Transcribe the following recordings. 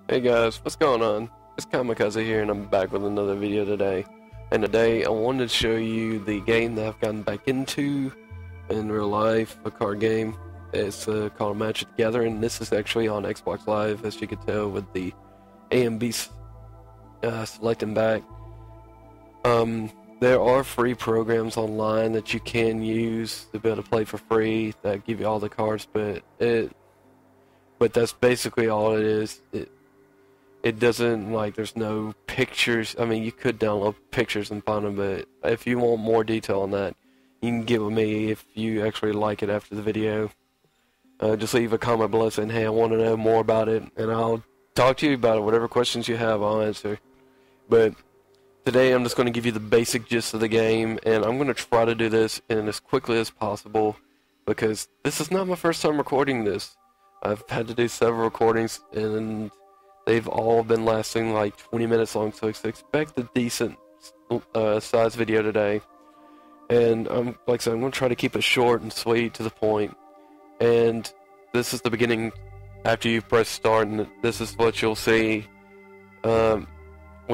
Hey guys, what's going on? It's Kamikaze here and I'm back with another video today. And today I wanted to show you the game that I've gotten back into in real life, a card game. It's called Magic the Gathering. This is actually on Xbox Live, as you can tell with the A and B selecting back. There are free programs online that you can use to be able to play for free that give you all the cards, but that's basically all it is. It doesn't, like, there's no pictures. I mean, you could download pictures and find them, but if you want more detail on that, you can get with me if you actually like it after the video. Just leave a comment below saying, hey, I want to know more about it, and I'll talk to you about it. Whatever questions you have, I'll answer. But today I'm just going to give you the basic gist of the game, and I'm going to try to do this in as quickly as possible, because this is not my first time recording this. I've had to do several recordings, and they've all been lasting like 20 minutes long, so expect a decent size video today. And like I said, I'm going to try to keep it short and sweet to the point. And this is the beginning after you press start, and this is what you'll see when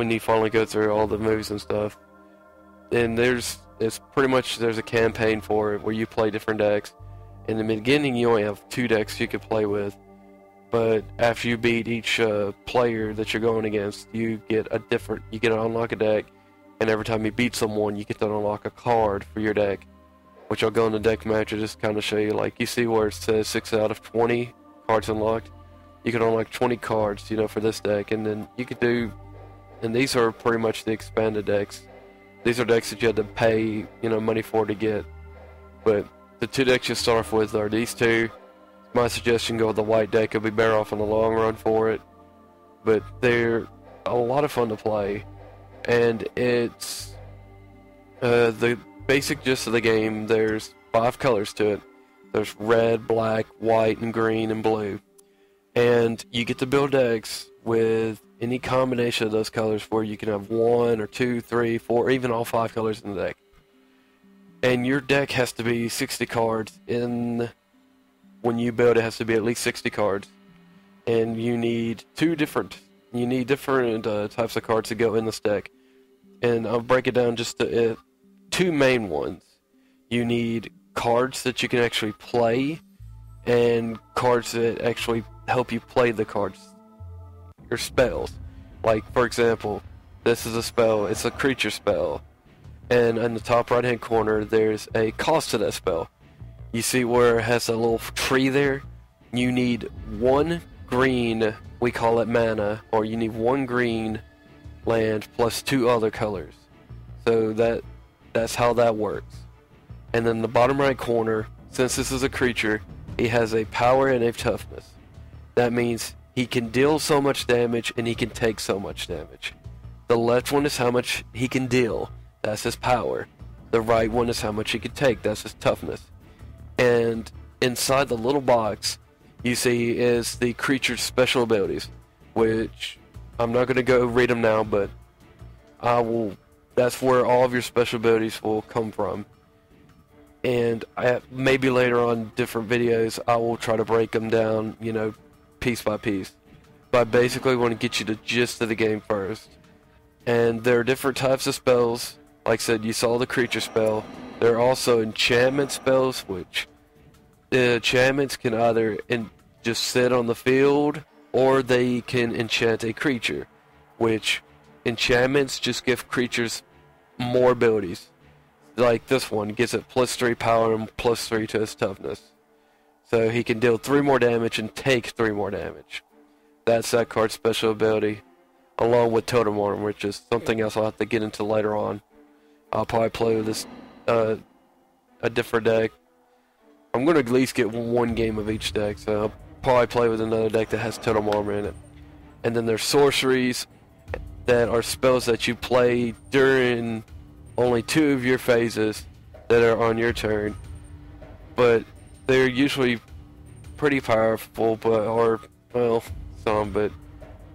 you finally go through all the moves and stuff. And there's a campaign for it where you play different decks. In the beginning, you only have 2 decks you could play with. But after you beat each player that you're going against, you get to unlock a deck, and every time you beat someone, you get to unlock a card for your deck, which I'll go in the deck match and just kind of show you. Like, you see where it says 6 out of 20 cards unlocked? You can unlock 20 cards, for this deck, and then you could do, and these are pretty much the expanded decks. These are decks that you had to pay, money for to get. But the 2 decks you start off with are these 2. My suggestion, go with the white deck. It'll be better off in the long run for it. But they're a lot of fun to play. And it's the basic gist of the game. There's 5 colors to it. There's red, black, white, and green, and blue. And you get to build decks with any combination of those colors, where you can have 1 or 2, 3, 4, even all 5 colors in the deck. And your deck has to be 60 cards when you build. It has to be at least 60 cards, and you need different types of cards to go in this deck. And I'll break it down just to 2 main ones. You need cards that you can actually play, and cards that actually help you play the cards, your spells. Like, for example, this is a spell. It's a creature spell, and in the top right hand corner there's a cost to that spell. You see where it has a little tree there? You need 1 green, we call it mana, or you need 1 green land plus 2 other colors. So that's how that works. And then the bottom right corner, since this is a creature, he has a power and a toughness. That means he can deal so much damage and he can take so much damage. The left one is how much he can deal, that's his power. The right one is how much he can take, that's his toughness. And inside the little box, you see is the creature's special abilities, which I'm not going to go read them now, but that's where all of your special abilities will come from. And maybe later on different videos, I will try to break them down, piece by piece. But I basically want to get you the gist of the game first. And there are different types of spells. Like I said, you saw the creature spell. There are also enchantment spells, which the enchantments can either just sit on the field, or they can enchant a creature, which enchantments just give creatures more abilities. Like this one gives it +3 power and +3 to his toughness. So he can deal 3 more damage and take 3 more damage. That's that card's special ability, along with Totem Arm, which is something else I'll have to get into later on. I'll probably play with this a different deck. I'm going to at least get 1 game of each deck, so I'll probably play with another deck that has Totem Armor in it. And then there's sorceries that are spells that you play during only 2 of your phases that are on your turn. But they're usually pretty powerful, but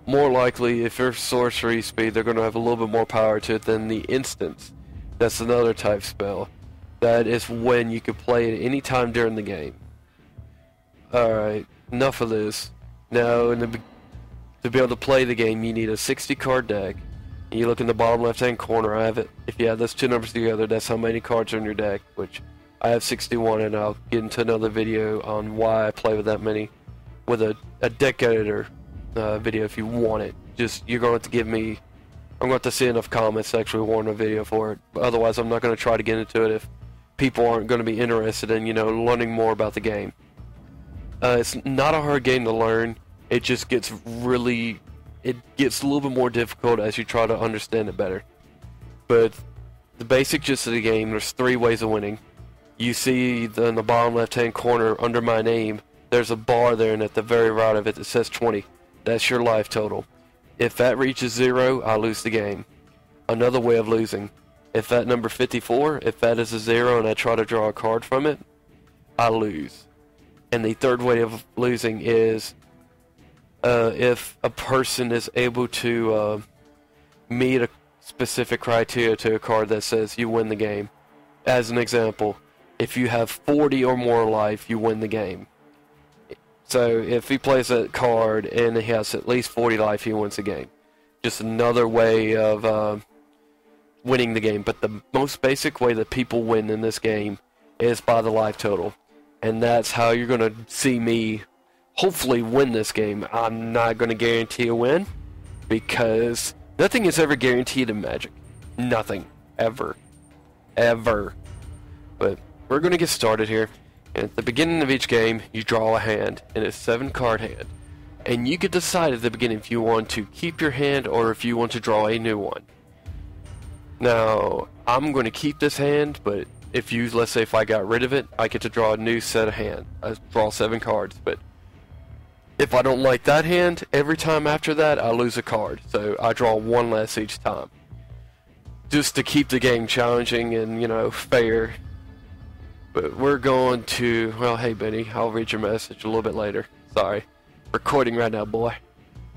more likely, if you're sorcery speed, they're going to have a little bit more power to it than the instants. That's another type spell. That is when you can play it any time during the game. Alright, enough of this. Now, to to be able to play the game, you need a 60 card deck. And you look in the bottom left hand corner, I have it. If you add those two numbers together, that's how many cards are in your deck, which I have 61, and I'll get into another video on why I play with that many, with a deck editor video if you want it. Just, you're going to have to give me, I'm going to have to see enough comments to actually warrant a video for it. But otherwise, I'm not going to try to get into it if people aren't going to be interested in, learning more about the game. It's not a hard game to learn. It just gets it gets a little bit more difficult as you try to understand it better. But the basic gist of the game, there's 3 ways of winning. You see in the bottom left hand corner under my name, there's a bar there, and at the very right of it says 20. That's your life total. If that reaches 0, I lose the game. Another way of losing, if that number 54, if that is a 0 and I try to draw a card from it, I lose. And the third way of losing is if a person is able to meet a specific criteria to a card that says you win the game. As an example, if you have 40 or more life, you win the game. So if he plays that card and he has at least 40 life, he wins the game. Just another way of winning the game. But the most basic way that people win in this game is by the life total. And that's how you're going to see me hopefully win this game. I'm not going to guarantee a win, because nothing is ever guaranteed in Magic. Nothing. Ever. Ever. But we're going to get started here. And at the beginning of each game, you draw a hand, and it's a 7-card hand. And you can decide at the beginning if you want to keep your hand or if you want to draw a new one. Now, I'm going to keep this hand, but if you, let's say if I got rid of it, I get to draw a new set of hand. I draw 7 cards, but if I don't like that hand, every time after that, I lose a card. So I draw 1 less each time. Just to keep the game challenging and, fair. But we're going to, well, hey Benny, I'll read your message a little bit later. Sorry. Recording right now, boy.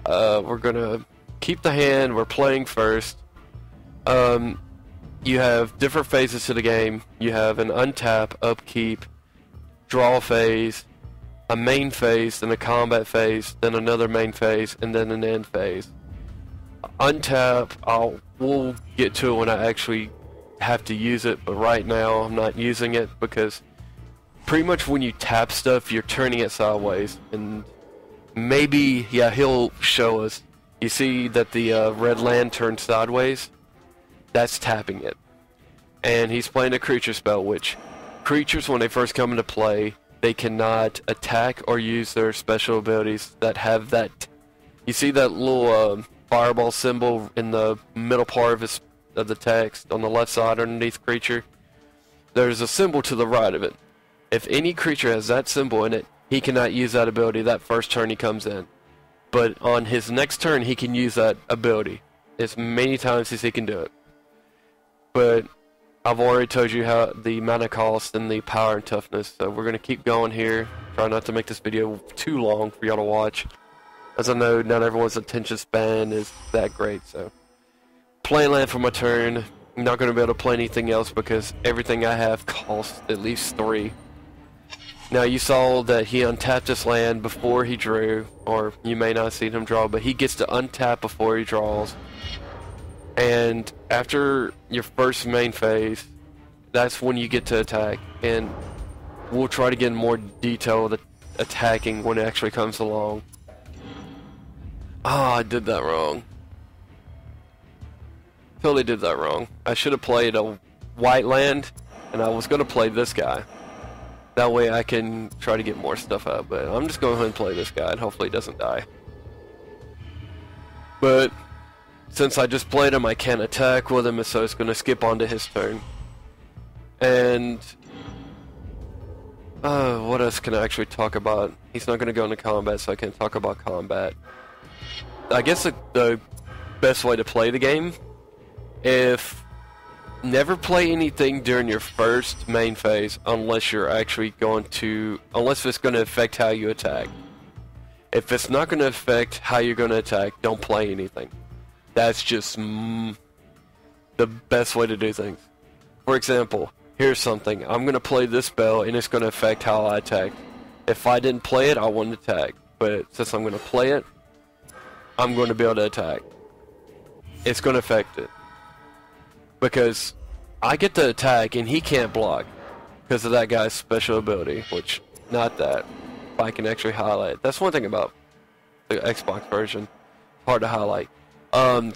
We're going to keep the hand. We're playing first. You have different phases to the game. You have an untap, upkeep, draw phase, a main phase, then a combat phase, then another main phase, and then an end phase. Untap, we'll get to it when I actually have to use it, but right now I'm not using it because pretty much when you tap stuff, you're turning it sideways, and maybe, yeah, he'll show us. You see that the red land turned sideways? That's tapping it. And he's playing a creature spell, which creatures, when they first come into play, they cannot attack or use their special abilities that have that. You see that little fireball symbol in the middle part of the text on the left side underneath creature? There's a symbol to the right of it. If any creature has that symbol in it, he cannot use that ability that first turn he comes in. But on his next turn, he can use that ability as many times as he can do it. But I've already told you how the mana cost and the power and toughness, so we're going to keep going here. Try not to make this video too long for y'all to watch, as I know not everyone's attention span is that great. So, playing land for my turn. I'm not going to be able to play anything else because everything I have costs at least 3. Now you saw that he untapped this land before he drew, or you may not have seen him draw, but he gets to untap before he draws. And after your first main phase, that's when you get to attack. And we'll try to get in more detail with attacking when it actually comes along. Oh, I did that wrong. Totally did that wrong. I should have played a white land, and I was going to play this guy. That way I can try to get more stuff out, but I'm just going to go ahead and play this guy, and hopefully he doesn't die. But since I just played him, I can't attack with him, so it's going to skip on to his turn. And what else can I actually talk about? He's not going to go into combat, so I can't talk about combat. I guess the best way to play the game, if never play anything during your first main phase unless you're actually going to, unless it's going to affect how you attack. If it's not going to affect how you're going to attack, don't play anything. That's just the best way to do things. For example, here's something. I'm going to play this spell and it's going to affect how I attack. If I didn't play it, I wouldn't attack. But since I'm going to play it, I'm going to be able to attack. It's going to affect it. Because I get to attack and he can't block because of that guy's special ability, which, not that. If I can actually highlight. That's one thing about the Xbox version. Hard to highlight.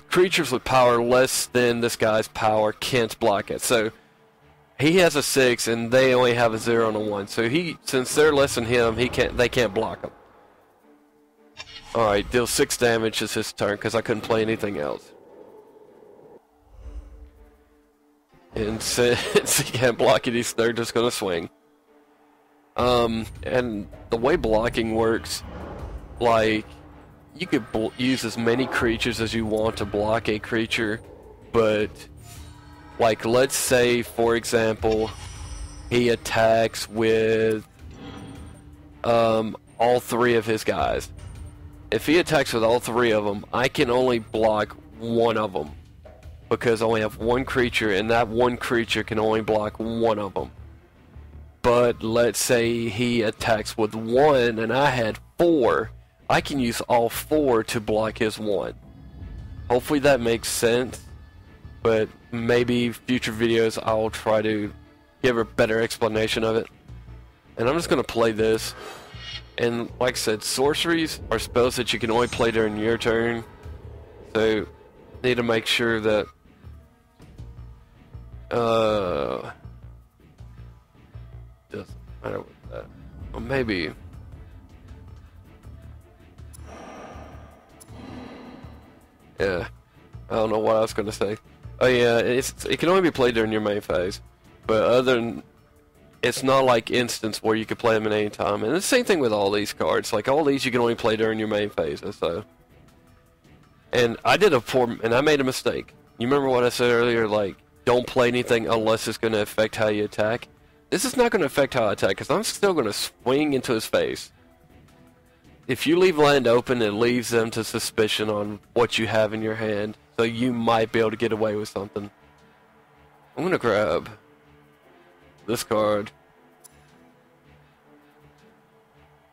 Creatures with power less than this guy's power can't block it. So he has a 6 and they only have a 0 and a 1. So since they're less than him, they can't block him. Alright, deal 6 damage is his turn because I couldn't play anything else. And since he can't block it, they're just gonna swing. And the way blocking works, like, you could use as many creatures as you want to block a creature, but, like, let's say, for example, he attacks with, all 3 of his guys. If he attacks with all 3 of them, I can only block 1 of them. Because I only have 1 creature, and that 1 creature can only block 1 of them. But let's say he attacks with 1, and I had 4. I can use all 4 to block his 1. Hopefully that makes sense. But maybe future videos I'll try to give a better explanation of it. And I'm just going to play this. And like I said, sorceries are spells that you can only play during your turn. So, need to make sure that doesn't matter with that. Well, maybe. Yeah. I don't know what I was gonna say. Oh yeah, it can only be played during your main phase. But other than, it's not like instance where you can play them at any time. And it's the same thing with all these cards. Like all these you can only play during your main phases, so. And I made a mistake. You remember what I said earlier, like, don't play anything unless it's going to affect how you attack? This is not going to affect how I attack, because I'm still going to swing into his face. If you leave land open, it leaves them to suspicion on what you have in your hand, so you might be able to get away with something. I'm going to grab this card.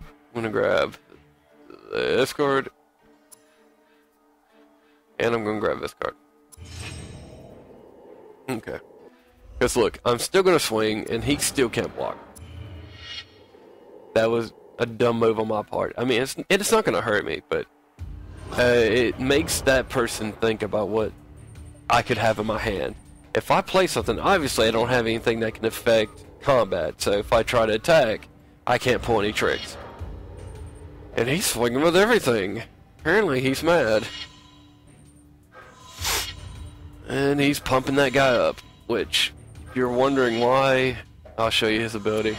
I'm going to grab this card. And I'm going to grab this card. Okay. Because look, I'm still going to swing, and he still can't block. That was a dumb move on my part. I mean, it's not going to hurt me, but it makes that person think about what I could have in my hand. If I play something, obviously I don't have anything that can affect combat, so if I try to attack, I can't pull any tricks. And he's swinging with everything. Apparently he's mad. And he's pumping that guy up, which, if you're wondering why, I'll show you his ability.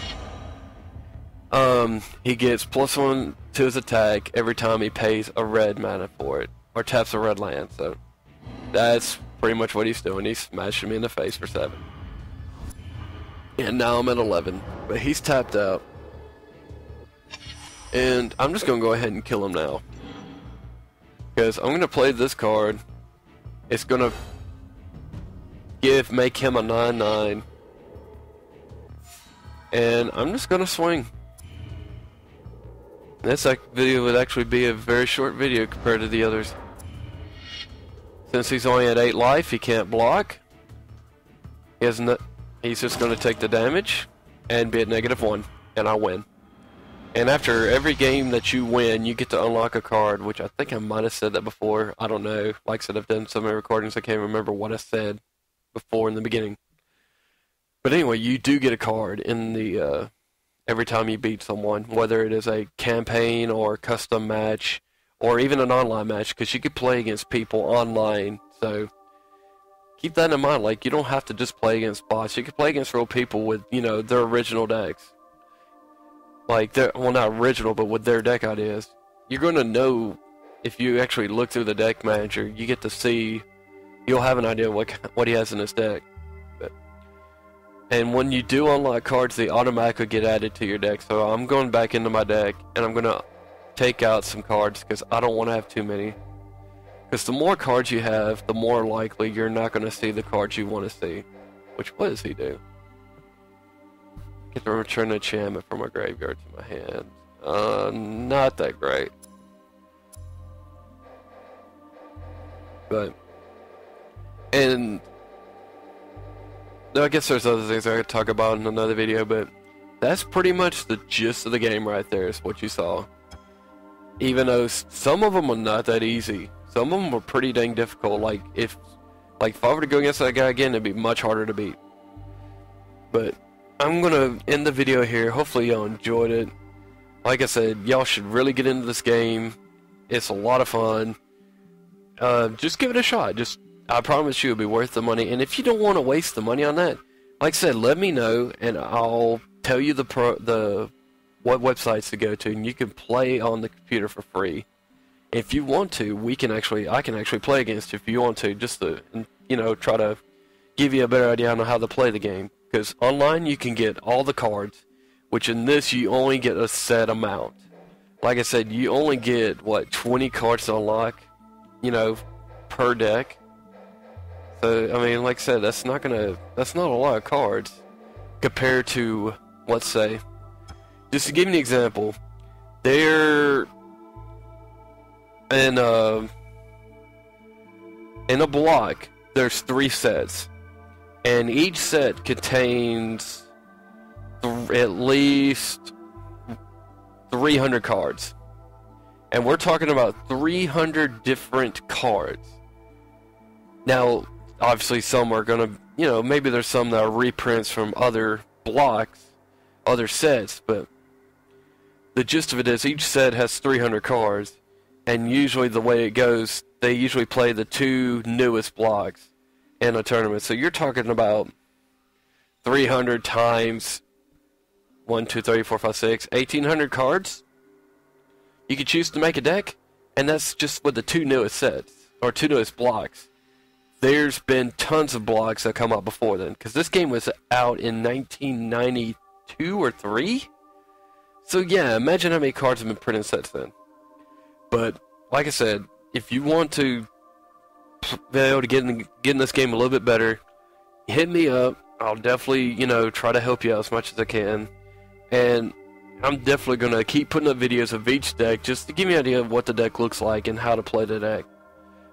He gets +1 to his attack every time he pays a red mana for it, or taps a red land, so that's pretty much what he's doing. He's smashing me in the face for 7. And now I'm at 11, but he's tapped out. And I'm just going to go ahead and kill him now. Because I'm going to play this card. It's going to make him a 9/9, and I'm just gonna swing. This video would actually be a very short video compared to the others. Since he's only at 8 life, he can't block. He's just gonna take the damage and be at -1, and I win. And after every game that you win, you get to unlock a card, which I think I might have said that before. I don't know. Like I said, I've done so many recordings I can't remember what I said before in the beginning. But anyway, you do get a card in the every time you beat someone, whether it is a campaign or a custom match or even an online match, because you could play against people online. So keep that in mind. Like, you don't have to just play against bots. You can play against real people with, you know, their original decks. Like, well, not original, but with their deck ideas. You're going to know, if you actually look through the deck manager, you get to see, you'll have an idea what he has in his deck. And when you do unlock cards, they automatically get added to your deck. So I'm going back into my deck, and I'm going to take out some cards, because I don't want to have too many. Because the more cards you have, the more likely you're not going to see the cards you want to see. Which, what does he do? Get to return an enchantment from my graveyard to my hand. Not that great. But, and I guess there's other things I could talk about in another video, but that's pretty much the gist of the game right there, is what you saw. Even though some of them are not that easy. Some of them were pretty dang difficult. Like if I were to go against that guy again, it'd be much harder to beat. But I'm gonna end the video here. Hopefully y'all enjoyed it. Like I said, y'all should really get into this game. It's a lot of fun. Just give it a shot. I promise you it'll be worth the money. And if you don't want to waste the money on that, like I said, let me know and I'll tell you what websites to go to, and you can play on the computer for free. If you want to, I can actually play against you if you want to, just to, try to give you a better idea on how to play the game. Because online you can get all the cards, which in this you only get a set amount. Like I said, you only get 20 cards to unlock, per deck. So I mean, like I said, that's not a lot of cards compared to, let's say, just to give you an example, they're in a block. There's 3 sets, and each set contains at least 300 cards, and we're talking about 300 different cards. Now, obviously, some are gonna, maybe there's some that are reprints from other blocks, other sets, but the gist of it is each set has 300 cards, and usually the way it goes, they usually play the 2 newest blocks in a tournament. So you're talking about 300 times 1, 2, 3, 4, 5, 6, 1,800 cards. You can choose to make a deck, and that's just with the 2 newest sets, or 2 newest blocks. There's been tons of blocks that come out before then, because this game was out in 1992 or 3. So yeah, imagine how many cards have been printed since then. But like I said, if you want to be able to get in this game a little bit better, hit me up. I'll definitely, try to help you out as much as I can. And I'm definitely going to keep putting up videos of each deck just to give you an idea of what the deck looks like and how to play the deck.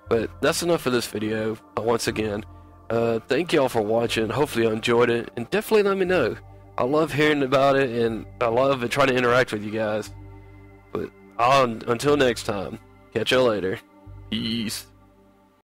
But that's enough for this video. Once again, thank y'all for watching. Hopefully you enjoyed it, and definitely let me know. I love hearing about it, and I love trying to interact with you guys. But until next time, catch y'all later. Peace.